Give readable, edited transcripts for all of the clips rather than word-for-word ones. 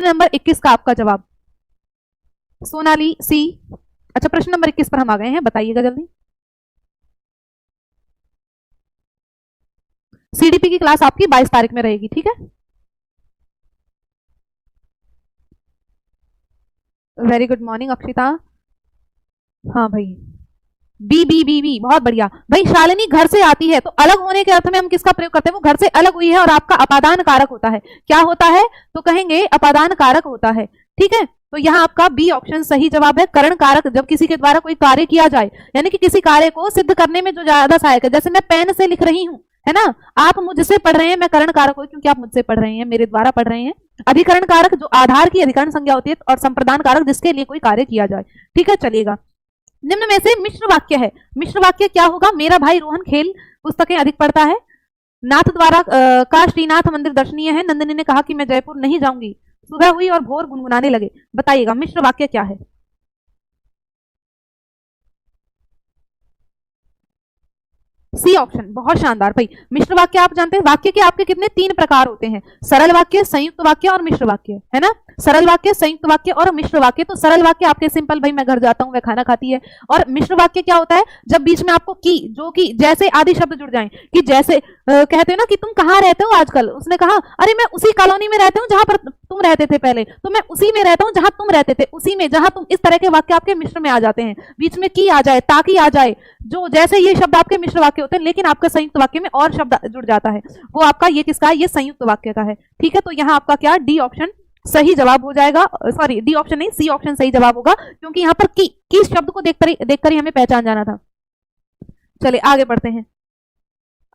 प्रश्न नंबर 21 का आपका जवाब। सोनाली सी। अच्छा, प्रश्न नंबर 21 पर हम आ गए हैं, बताइएगा जल्दी। सीडीपी की क्लास आपकी 22 तारीख में रहेगी, ठीक है। Very good morning Akshita. हाँ भाई, बी बी बी बी, बहुत बढ़िया भाई। शालिनी घर से आती है, तो अलग होने के अर्थ में हम किसका प्रयोग करते हैं? वो घर से अलग हुई है और आपका अपादान कारक होता है। क्या होता है? तो कहेंगे अपादान कारक होता है, ठीक है। तो यहाँ आपका बी ऑप्शन सही जवाब है। करण कारक, जब किसी के द्वारा कोई कार्य किया जाए, यानी कि किसी कार्य को सिद्ध करने में जो ज्यादा सहायक है, जैसे मैं पेन से लिख रही हूँ, है ना, आप मुझसे पढ़ रहे हैं, मैं करण कारक हूँ क्योंकि आप मुझसे पढ़ रहे हैं, मेरे द्वारा पढ़ रहे हैं। अधिकरण कारक जो आधार की अधिकरण संज्ञा होती है, और संप्रदान कारक जिसके लिए कोई कार्य किया जाए, ठीक है। चलिएगा, निम्न में से मिश्र वाक्य है। मिश्र वाक्य क्या होगा? मेरा भाई रोहन खेल पुस्तकें अधिक पढ़ता है। नाथ द्वारा का श्रीनाथ मंदिर दर्शनीय है। नंदिनी ने कहा कि मैं जयपुर नहीं जाऊंगी। सुबह हुई और भोर गुनगुनाने लगे। बताइएगा मिश्र वाक्य क्या है? सी ऑप्शन, बहुत शानदार भाई। मिश्र वाक्य आप जानते हैं, वाक्य के आपके कितने 3 प्रकार होते हैं? सरल वाक्य, संयुक्त वाक्य और मिश्र वाक्य, है ना। सरल वाक्य, संयुक्त वाक्य और मिश्र वाक्य। तो सरल वाक्य आपके सिंपल, भाई मैं घर जाता हूं, वह खाना खाती है। और मिश्र वाक्य क्या होता है? जब बीच में आपको की, जो कि, जैसे आदि शब्द जुड़ जाएं, कि जैसे कहते हो ना कि तुम कहाँ रहते हो आजकल, उसने कहा अरे मैं उसी कॉलोनी में रहता हूँ जहां पर तुम रहते थे पहले, तो मैं उसी में रहता हूँ जहां तुम रहते थे, उसी में जहां तुम। इस तरह के वाक्य आपके मिश्र में आ जाते हैं। बीच में की आ जाए, ताकि आ जाए, जो जैसे ये शब्द आपके मिश्र वाक्य होते हैं, लेकिन आपका संयुक्त वाक्य में और शब्द जुड़ जाता है, वो आपका ये किसका है? ये संयुक्त वाक्य का है, ठीक है। तो यहाँ आपका क्या, डी ऑप्शन सही जवाब हो जाएगा। सॉरी, डी ऑप्शन नहीं, सी ऑप्शन सही जवाब होगा, क्योंकि यहाँ पर की शब्द को देखकर ही हमें पहचान जाना था। चलिए आगे बढ़ते हैं।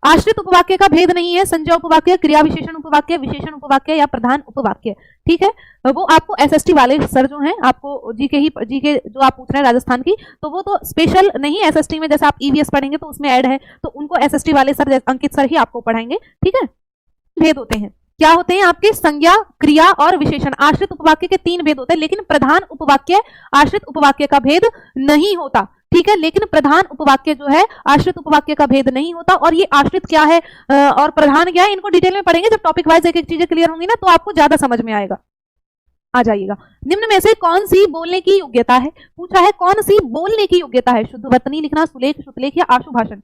आश्रित उपवाक्य का भेद नहीं है। संजय उपवाक्य, क्रिया विशेषण उपवाक्य, विशेषण उपवाक्य या प्रधान उपवाक्य, ठीक है। वो आपको एसएसटी वाले सर जो हैं, आपको जीके जो आप पूछ रहे हैं राजस्थान की, तो वो तो स्पेशल नहीं एसएसटी में, जैसे आप ईवीएस पढ़ेंगे तो उसमें ऐड है, तो उनको एसएसटी वाले सर अंकित सर ही आपको पढ़ाएंगे, ठीक है। भेद होते हैं, क्या होते हैं आपके? संज्ञा, क्रिया और विशेषण। आश्रित उपवाक्य के 3 भेद होते हैं, लेकिन प्रधान उपवाक्य आश्रित उपवाक्य का भेद नहीं होता, ठीक है। लेकिन प्रधान उपवाक्य जो है आश्रित उपवाक्य का भेद नहीं होता। और ये आश्रित क्या है और प्रधान क्या है, इनको डिटेल में पढ़ेंगे जब टॉपिक वाइज एक एक चीजें क्लियर होंगी ना, तो आपको ज्यादा समझ में आएगा। आ जाइएगा। निम्न में से कौन सी बोलने की योग्यता है? पूछा है कौन सी बोलने की योग्यता है? शुद्ध वर्तनी लिखना, सुलेख, श्रुतलेख या आशु भाषण?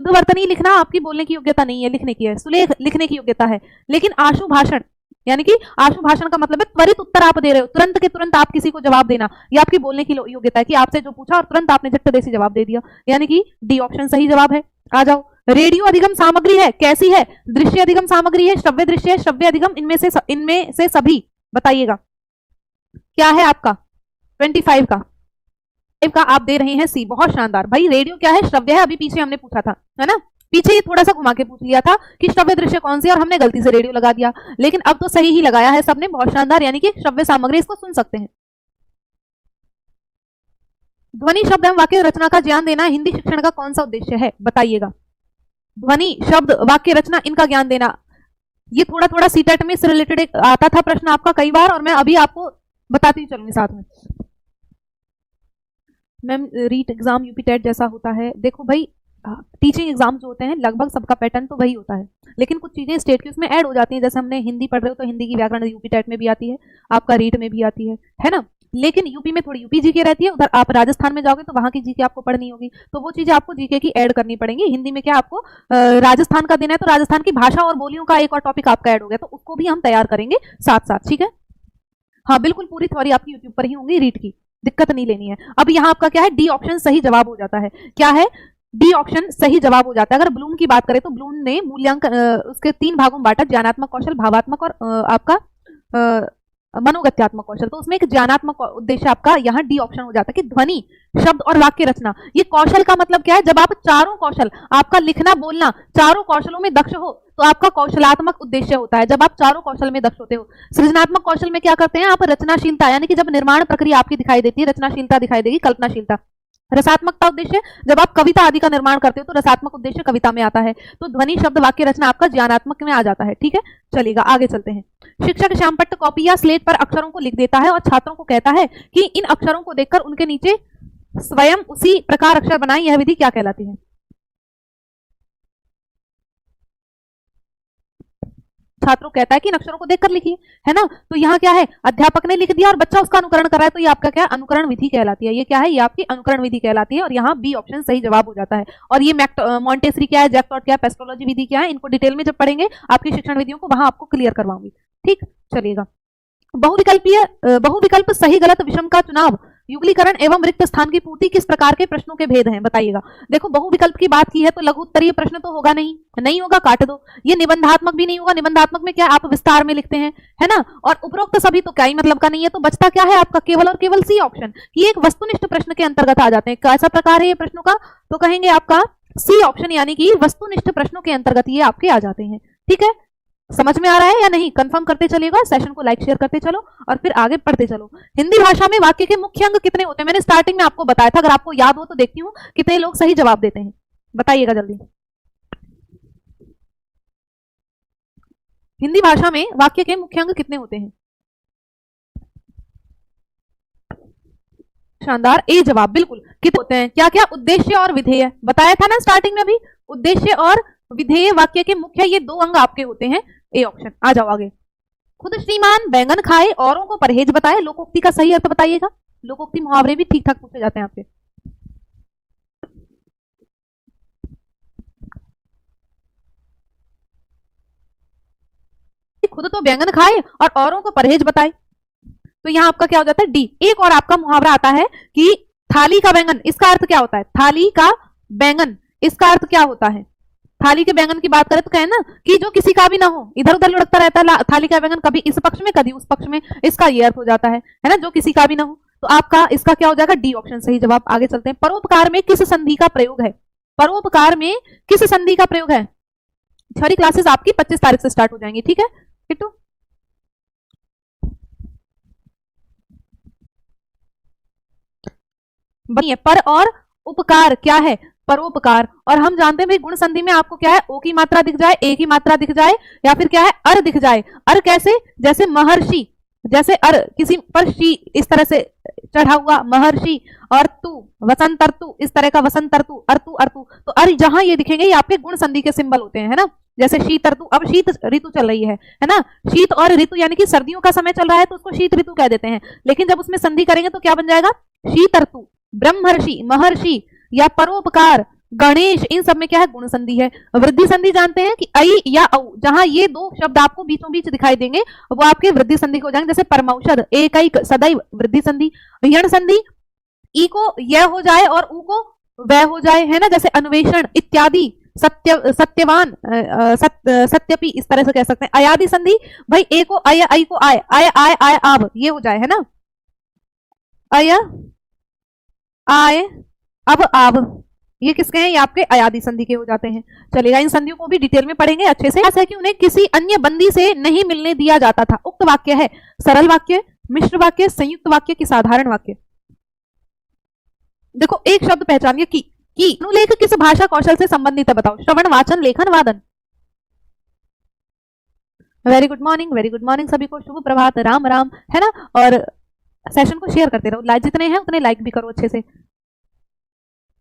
शुद्ध वर्तनी लिखना आपकी बोलने की योग्यता नहीं है, लिखने की है। सुलेख लिखने की योग्यता है। लेकिन आशु भाषण, यानी कि आशु भाषण का मतलब है त्वरित उत्तर आप दे रहे हो, तुरंत के तुरंत आप किसी को जवाब देना, ये आपकी बोलने की योग्यता है, कि आपसे जो पूछा और तुरंत आपने झट देसी जवाब दे दिया, यानी कि डी ऑप्शन सही जवाब है। आ जाओ। रेडियो अधिगम सामग्री है, कैसी है? दृश्य अधिगम सामग्री है, श्रव्य दृश्य है, श्रव्य अधिगम, इनमें से सभी। बताइएगा क्या है आपका? 25 का आप दे रहे हैं सी, बहुत शानदार भाई। रेडियो क्या है? श्रव्य है, अभी पीछे हमने पूछा था, है ना। पीछे ये थोड़ा सा घुमा के पूछ लिया था कि श्रव्य दृश्य कौन सी, और हमने गलती से रेडियो लगा दिया, लेकिन अब तो सही ही लगाया है सबने, बहुत शानदार। यानी कि श्रव्य सामग्री, इसको सुन सकते हैं। ध्वनि शब्द एवं वाक्य रचना का ज्ञान देना हिंदी शिक्षण का कौन सा उद्देश्य है? बताइएगा। ध्वनि शब्द वाक्य रचना, इनका ज्ञान देना, ये थोड़ा थोड़ा सीटेट में इससे रिलेटेड आता था प्रश्न आपका कई बार, और मैं अभी आपको बताती चलूंगी साथ में। Ma'am REET exam UP TET जैसा होता है? देखो भाई, टीचिंग एग्जाम जो होते हैं लगभग सबका पैटर्न तो वही होता है, लेकिन कुछ चीजें स्टेट की उसमें ऐड हो जाती हैं। जैसे हमने हिंदी पढ़ रहे हो तो हिंदी की व्याकरण यूपी टेट में भी आती है, आपका रीट में भी आती है ना। लेकिन यूपी में थोड़ी यूपी जीके रहती है, उधर आप राजस्थान में जाओगे तो वहां की जीके आपको पढ़नी होगी, तो वो चीजें आपको जीके की ऐड करनी पड़ेंगी। हिंदी में क्या आपको राजस्थान का देना है, तो राजस्थान की भाषा और बोलियों का एक और टॉपिक आपका ऐड हो गया, तो उसको भी हम तैयार करेंगे साथ साथ, ठीक है। हाँ बिल्कुल, पूरी थ्योरी आपकी यूट्यूब पर ही होगी, रीट की दिक्कत नहीं लेनी है। अब यहाँ आपका क्या है? डी ऑप्शन सही जवाब हो जाता है। क्या है? डी ऑप्शन सही जवाब हो जाता है। अगर ब्लूम की बात करें तो ब्लूम ने मूल्यांकन उसके 3 भागों में बांटा, ज्ञानात्मक कौशल, भावात्मक और आपका मनोगत्यात्मक कौशल। तो उसमें एक ज्ञानात्मक उद्देश्य आपका यहाँ डी ऑप्शन हो जाता है, कि ध्वनि शब्द और वाक्य रचना। ये कौशल का मतलब क्या है? जब आप चारों कौशल, आपका लिखना बोलना, चारों कौशलों में दक्ष हो तो आपका कौशलात्मक उद्देश्य होता है, जब आप चारों कौशल में दक्ष होते हो। सृजनात्मक कौशल में क्या करते हैं आप? रचनाशीलता, यानी कि जब निर्माण प्रक्रिया आपकी दिखाई देती है, रचनाशीलता दिखाई देगी, कल्पनाशीलता। रसात्मकता उद्देश्य, जब आप कविता आदि का निर्माण करते हो तो रसात्मक उद्देश्य कविता में आता है। तो ध्वनि शब्द वाक्य रचना आपका ज्ञानात्मक में आ जाता है, ठीक है। चलिएगा आगे चलते हैं। शिक्षक श्यामपट्ट कॉपी या स्लेट पर अक्षरों को लिख देता है और छात्रों को कहता है कि इन अक्षरों को देखकर उनके नीचे स्वयं उसी प्रकार अक्षर बनाएं, यह विधि क्या कहलाती है? छात्रों को कहता है कि इन अक्षरों को देखकर लिखिए, है ना। तो यहाँ क्या है, अध्यापक ने लिख दिया और बच्चा उसका अनुकरण कर रहा है, तो ये आपका क्या अनुकरण विधि कहलाती है। ये क्या है, ये आपकी अनुकरण विधि कहलाती है और यहाँ बी ऑप्शन सही जवाब हो जाता है। और ये मॉन्टेसरी क्या है, जैक्टॉट क्या है, पेस्ट्रोलॉजी विधि क्या है, इनको डिटेल में जब पढ़ेंगे आपकी शिक्षण विधियों को वहां आपको क्लियर करवाऊंगी। ठीक, चलिएगा। बहुविकल्प सही गलत विषम का चुनाव, युगलीकरण एवं रिक्त स्थान की पूर्ति किस प्रकार के प्रश्नों के भेद हैं, बताइएगा। देखो बहुविकल्प की बात की है तो लघु उत्तरीय प्रश्न तो होगा नहीं, नहीं होगा, काट दो। ये निबंधात्मक भी नहीं होगा, निबंधात्मक में क्या आप विस्तार में लिखते हैं, है ना। और उपरोक्त सभी तो क्या ही मतलब का नहीं है, तो बचता क्या है आपका केवल और केवल सी ऑप्शन, ये एक वस्तुनिष्ठ प्रश्न के अंतर्गत आ जाते हैं। कैसा प्रकार है ये प्रश्नों का, तो कहेंगे आपका सी ऑप्शन, यानी कि वस्तुनिष्ठ प्रश्नों के अंतर्गत ये आपके आ जाते हैं। ठीक है, समझ में आ रहा है या नहीं, कंफर्म करते चलिएगा, सेशन को लाइक शेयर करते चलो और फिर आगे पढ़ते चलो। हिंदी भाषा में वाक्य के मुख्य अंग कितने होते हैं, मैंने स्टार्टिंग में आपको बताया था, अगर आपको याद हो तो देखती हूँ कितने लोग सही जवाब देते हैं, बताइएगा जल्दी। हिंदी भाषा में वाक्य के मुख्य अंग कितने होते हैं, शानदार, ए जवाब, बिल्कुल। कितने होते हैं, क्या क्या, उद्देश्य और विधेय, बताया था ना स्टार्टिंग में भी, उद्देश्य और विधेय वाक्य के मुख्य ये दो अंग आपके होते हैं, ए ऑप्शन। आ जाओ आगे। खुद श्रीमान बैंगन खाए औरों को परहेज बताए, लोकोक्ति का सही अर्थ बताइएगा। लोकोक्ति मुहावरे भी ठीक ठाक पूछे जाते हैं आपसे। खुद तो बैंगन खाए और औरों को परहेज बताए, तो यहाँ आपका क्या हो जाता है, डी। एक और आपका मुहावरा आता है कि थाली का बैंगन, इसका अर्थ क्या होता है, थाली का बैंगन, इसका अर्थ क्या होता है। थाली के बैंगन की बात करें तो कहें ना कि जो किसी का भी ना हो, इधर उधर लुढ़कता रहता है थाली का बैंगन, कभी इस पक्ष में कभी उस पक्ष में, इसका ये अर्थ हो जाता है ना, जो किसी का भी ना हो। तो आपका इसका क्या हो जाएगा, डी ऑप्शन सही जवाब। आगे चलते हैं। परोपकार में किस संधि का प्रयोग है, परोपकार में किस संधि का प्रयोग है। थ्योरी क्लासेस आपकी 25 तारीख से स्टार्ट हो जाएंगी, ठीक है किट्टू। बनिए, पर और उपकार क्या है, परोपकार। और हम जानते हैं भाई गुण संधि में आपको क्या है, ओ की मात्रा दिख जाए, ए की मात्रा दिख जाए, या फिर क्या है अर दिख जाए। अर कैसे, जैसे महर्षि, जैसे अर किसी पर शी इस तरह से चढ़ा हुआ महर्षि, और तू वसंत ऋतु, इस तरह का वसंत ऋतु, अरतु अरतु, तो अर जहां ये दिखेंगे ये आपके गुण संधि के सिंबल होते हैं, है ना। जैसे शीत ऋतु, अब शीत ऋतु चल रही है ना, शीत और ऋतु यानी कि सर्दियों का समय चल रहा है तो उसको शीत ऋतु कह देते हैं, लेकिन जब उसमें संधि करेंगे तो क्या बन जाएगा, शीत ऋतु। ब्रह्मर्षि, महर्षि या परोपकार, गणेश, इन सब में क्या है, गुण संधि है। वृद्धि संधि जानते हैं कि ऐ या औ, जहां ये दो शब्द आपको बीचों बीच दिखाई देंगे वो आपके वृद्धि संधि हो जाएंगे। जैसे परमौषध, एक सदैव, वृद्धि संधि। यण संधि, ई को यह हो जाए और ऊ को वह हो जाए, है ना। जैसे अन्वेषण इत्यादि, सत्यवान, सत्यपि, इस तरह से कह सकते हैं। अयादि संधि, भाई ए को अय, आई को आय, आय आय आय आब, ये हो जाए, है ना। अय आय अब आब, ये किसके हैं, ये आपके अयादि संधि के हो जाते हैं। चलेगा, इन संधियों को भी डिटेल में पढ़ेंगे अच्छे से। ऐसा है कि उन्हें किसी अन्य बंदी से नहीं मिलने दिया जाता था। उक्त वाक्य है सरल वाक्य, मिश्र वाक्य, संयुक्त वाक्य की साधारण वाक्य। देखो एक शब्द पहचानिए, की अनुलेख किस भाषा कौशल से संबंधित है, बताओ। श्रवण, वाचन, लेखन, वादन। Very good morning, very good morning सभी को, शुभ प्रभात, राम राम, है ना। और सेशन को शेयर करते रहो, जितने हैं उतने लाइक भी करो अच्छे से,